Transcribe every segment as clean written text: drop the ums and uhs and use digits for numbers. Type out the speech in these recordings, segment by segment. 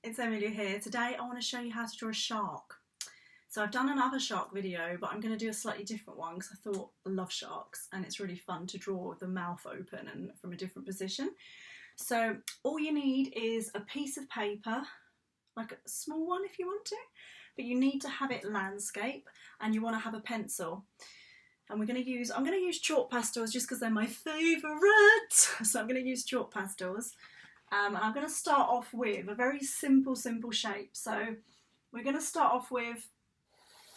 it's emmy-lou here. Today I want to show you how to draw a shark. So I've done another shark video, but I'm going to do a slightly different one because I thought I love sharks and it's really fun to draw the mouth open and from a different position. So all you need is a piece of paper, like a small one if you want to, but you need to have it landscape and you want to have a pencil. And I'm going to use chalk pastels just because they're my favourite. So I'm going to use chalk pastels. And I'm going to start off with a very simple shape. So we're going to start off with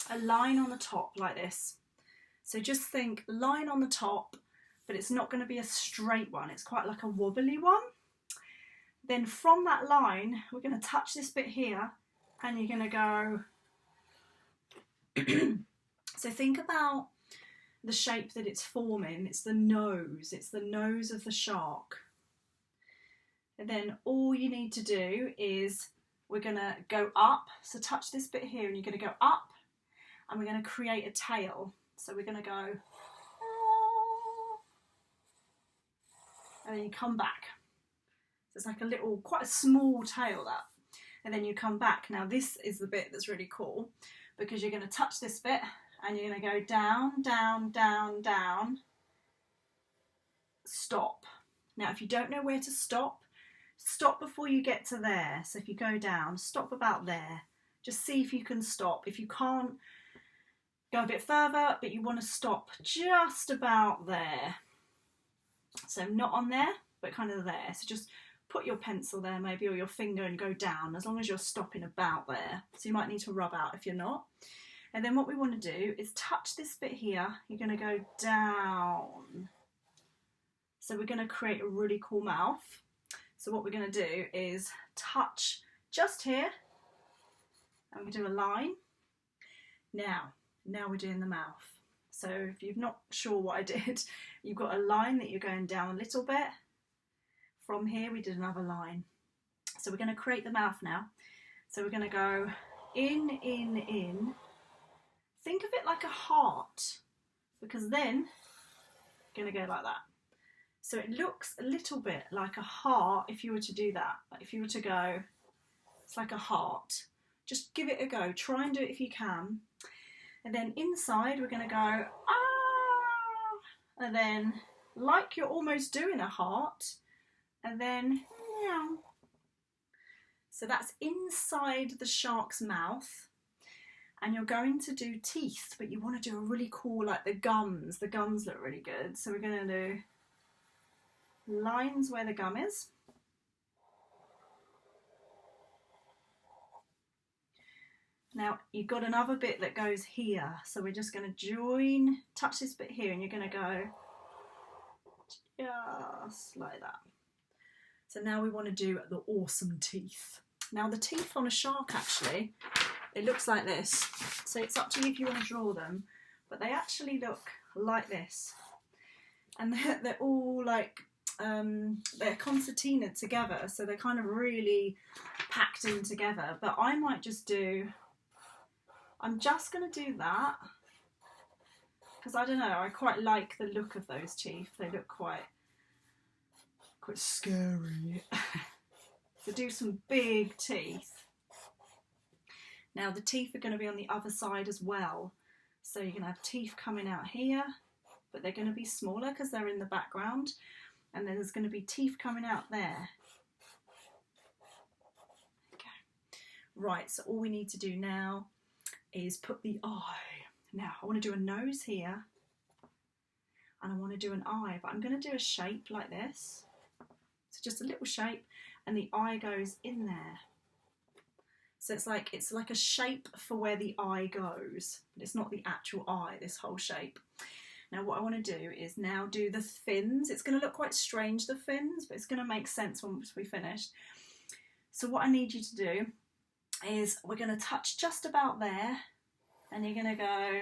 a line on the top like this. So just think line on the top, but it's not going to be a straight one. It's quite like a wobbly one. Then from that line, we're going to touch this bit here and you're going to go. So think about the shape that it's forming. It's the nose of the shark. And then all you need to do is we're going to go up. So touch this bit here and you're going to go up and we're going to create a tail. So we're going to go and then you come back. So it's like a little, quite a small tail that. And then you come back. Now this is the bit that's really cool because you're going to touch this bit and you're going to go down, down, down, down, stop. Now if you don't know where to stop, stop before you get to there. So if you go down, stop about there. Just see if you can stop. If you can't, go a bit further, but you want to stop just about there. So not on there, but kind of there. So just put your pencil there maybe, or your finger, and go down, as long as you're stopping about there. So you might need to rub out if you're not. And then what we want to do is touch this bit here. You're going to go down. So we're going to create a really cool mouth. So what we're going to do is touch just here, and we do a line. Now we're doing the mouth. So if you're not sure what I did, you've got a line that you're going down a little bit. From here we did another line. So we're going to create the mouth now. So we're going to go in, in, in. Think of it like a heart, because then you're going to go like that. So it looks a little bit like a heart if you were to do that. Like if you were to go, it's like a heart. Just give it a go. Try and do it if you can. And then inside we're going to go, ah! And then like you're almost doing a heart. And then, meow. So that's inside the shark's mouth. And you're going to do teeth, but you want to do a really cool, like the gums. The gums look really good. So we're going to do lines where the gum is. Now you've got another bit that goes here, so we're just going to join, touch this bit here, and you're going to go just like that. So now we want to do the awesome teeth. Now the teeth on a shark, actually, it looks like this. So it's up to you if you want to draw them, but they actually look like this. And they're all like, they're concertinaed together, so they're kind of really packed in together. But I might just do, I'm just going to do that because I don't know, I quite like the look of those teeth. They look quite scary. So do some big teeth. Now the teeth are going to be on the other side as well. So you're going to have teeth coming out here, but they're going to be smaller because they're in the background. And then there's going to be teeth coming out there. Okay. Right, so all we need to do now is put the eye. Now I want to do a nose here. And I want to do an eye, but I'm going to do a shape like this. So just a little shape, and the eye goes in there. So it's like a shape for where the eye goes, but it's not the actual eye, this whole shape. Now what I want to do is now do the fins. It's going to look quite strange, the fins, but it's going to make sense once we finish. So what I need you to do is we're going to touch just about there, and you're going to go,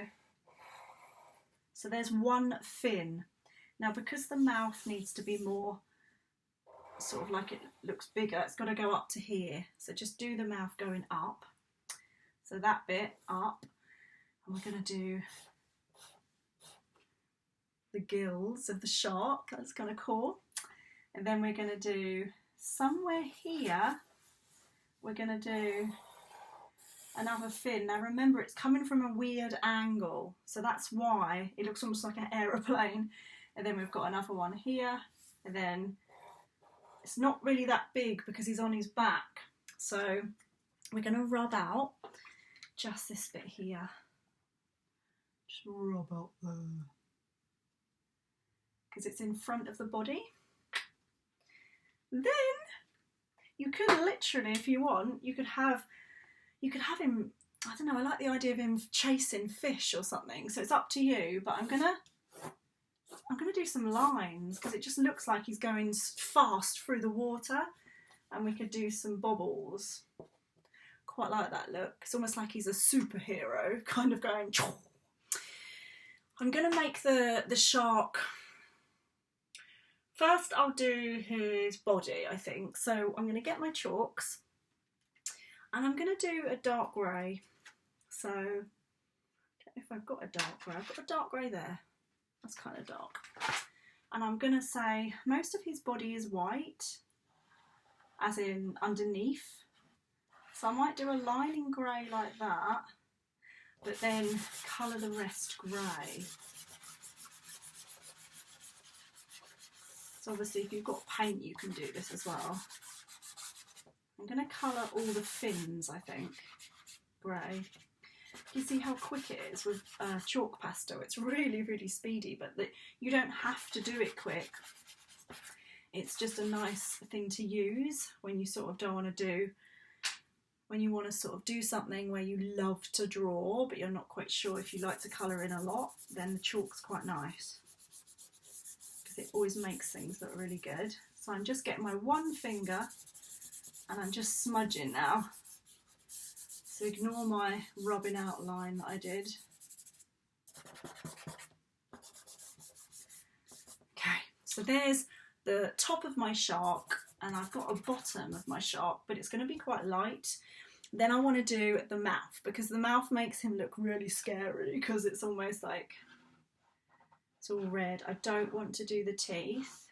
so there's one fin. Now because the mouth needs to be more sort of like it looks bigger, it's got to go up to here. So just do the mouth going up. So that bit up, and we're going to do the gills of the shark. That's kind of cool. And then we're going to do somewhere here we're going to do another fin. Now remember, it's coming from a weird angle, so that's why it looks almost like an aeroplane. And then we've got another one here, and then it's not really that big because he's on his back. So we're going to rub out just this bit here. Just rub out there. Because it's in front of the body. Then you could literally, if you want, you could have him, I don't know, I like the idea of him chasing fish or something, so it's up to you, but I'm gonna do some lines because it just looks like he's going fast through the water, and we could do some bobbles. Quite like that look. It's almost like he's a superhero, kind of going. I'm gonna make the shark. First I'll do his body, I think. So I'm gonna get my chalks and I'm gonna do a dark grey. So I don't know if I've got a dark grey. I've got a dark grey there. That's kind of dark. And I'm gonna say most of his body is white, as in underneath. So I might do a line in grey like that, but then colour the rest grey. So obviously if you've got paint you can do this as well. I'm going to colour all the fins, I think, grey. You see how quick it is with chalk pastel. It's really, really speedy, but you don't have to do it quick. It's just a nice thing to use when you sort of don't want to do, when you want to sort of do something where you love to draw, but you're not quite sure if you like to colour in a lot, then the chalk's quite nice. It always makes things look really good. So I'm just getting my one finger and I'm just smudging now. So ignore my rubbing out line that I did. Okay, so there's the top of my shark and I've got a bottom of my shark, but it's going to be quite light. Then I want to do the mouth because the mouth makes him look really scary because it's almost like it's all red. I don't want to do the teeth.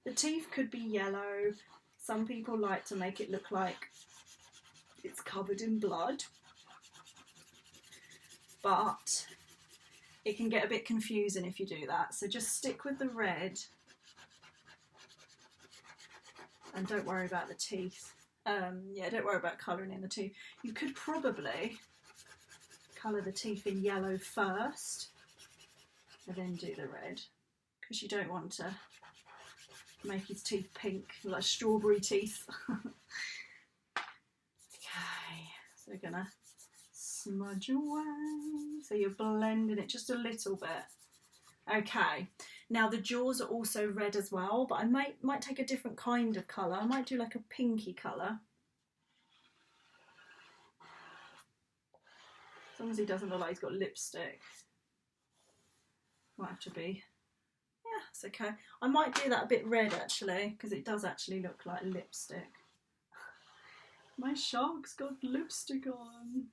The teeth could be yellow. Some people like to make it look like it's covered in blood. But it can get a bit confusing if you do that. So just stick with the red. And don't worry about the teeth. Yeah, don't worry about colouring in the teeth. You could probably colour the teeth in yellow first. And then do the red, because you don't want to make his teeth pink, like strawberry teeth. Okay, so we're gonna smudge away. So you're blending it just a little bit. Okay, now the jaws are also red as well, but I might take a different kind of colour. I might do like a pinky colour. As long as he doesn't look like he's got lipstick. Might have to be, yeah, it's okay. I might do that a bit red actually, because it does actually look like lipstick. My shark's got lipstick on.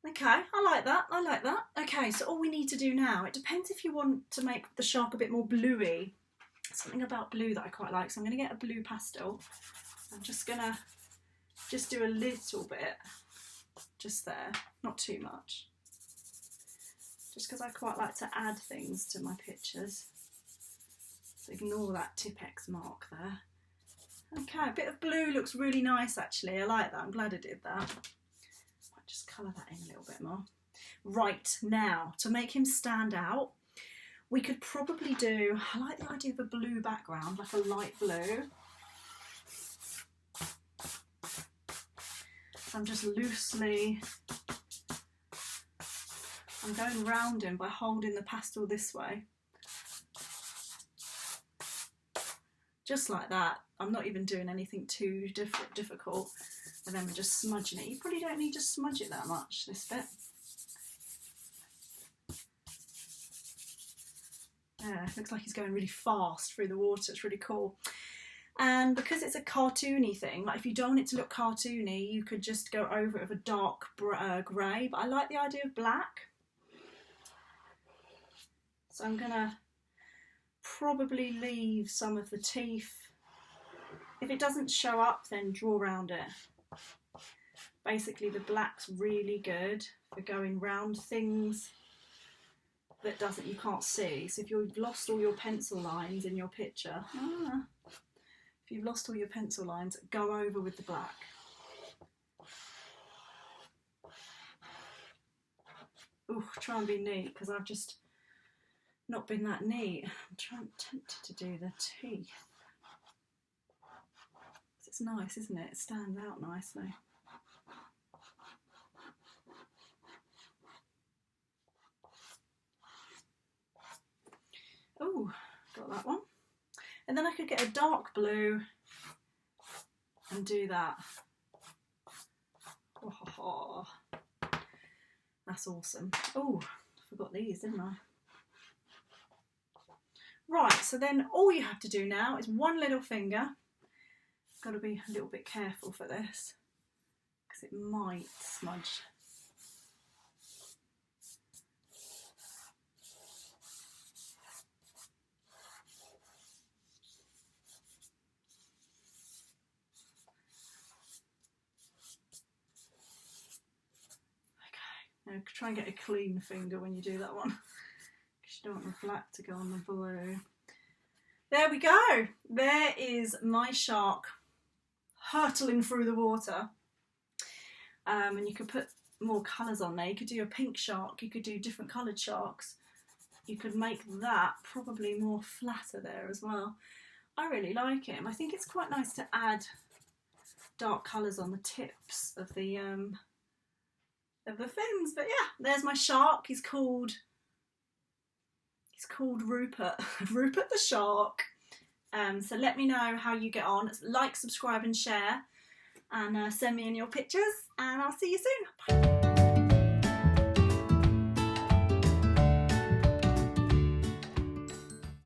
Okay, I like that, I like that. Okay, so all we need to do now, it depends if you want to make the shark a bit more bluey. Something about blue that I quite like, so I'm going to get a blue pastel. I'm just going to do a little bit, just there, not too much. Just because I quite like to add things to my pictures. So ignore that Tipp-Ex mark there. Okay, a bit of blue looks really nice actually. I like that, I'm glad I did that. Might just colour that in a little bit more. Right, now, to make him stand out, we could probably do, I like the idea of a blue background, like a light blue. So I'm just loosely, I'm going round him by holding the pastel this way. Just like that. I'm not even doing anything too difficult. And then we're just smudging it. You probably don't need to smudge it that much, this bit. Yeah, looks like he's going really fast through the water. It's really cool. And because it's a cartoony thing, like if you don't want it to look cartoony, you could just go over it with a dark grey. But I like the idea of black. So I'm gonna probably leave some of the teeth. If it doesn't show up, then draw around it. Basically the black's really good for going round things that you can't see. So if you've lost all your pencil lines in your picture, if you've lost all your pencil lines, go over with the black. Ooh, try and be neat, because I've just not been that neat. I'm tempted to do the teeth. It's nice, isn't it? It stands out nicely. Oh, got that one. And then I could get a dark blue and do that. Oh, that's awesome. Oh, I forgot these, didn't I? Right, so then all you have to do now is one little finger. Got to be a little bit careful for this because it might smudge. Okay, now try and get a clean finger when you do that one, because you don't want the black to go on the blue. There we go. There is my shark hurtling through the water. And you could put more colours on there. You could do a pink shark, you could do different coloured sharks. You could make that probably more flatter there as well. I really like him. I think it's quite nice to add dark colours on the tips of the fins. But yeah, there's my shark. He's called Rupert. Rupert the shark. So let me know how you get on. Like, subscribe and share, and send me in your pictures, and I'll see you soon. Bye.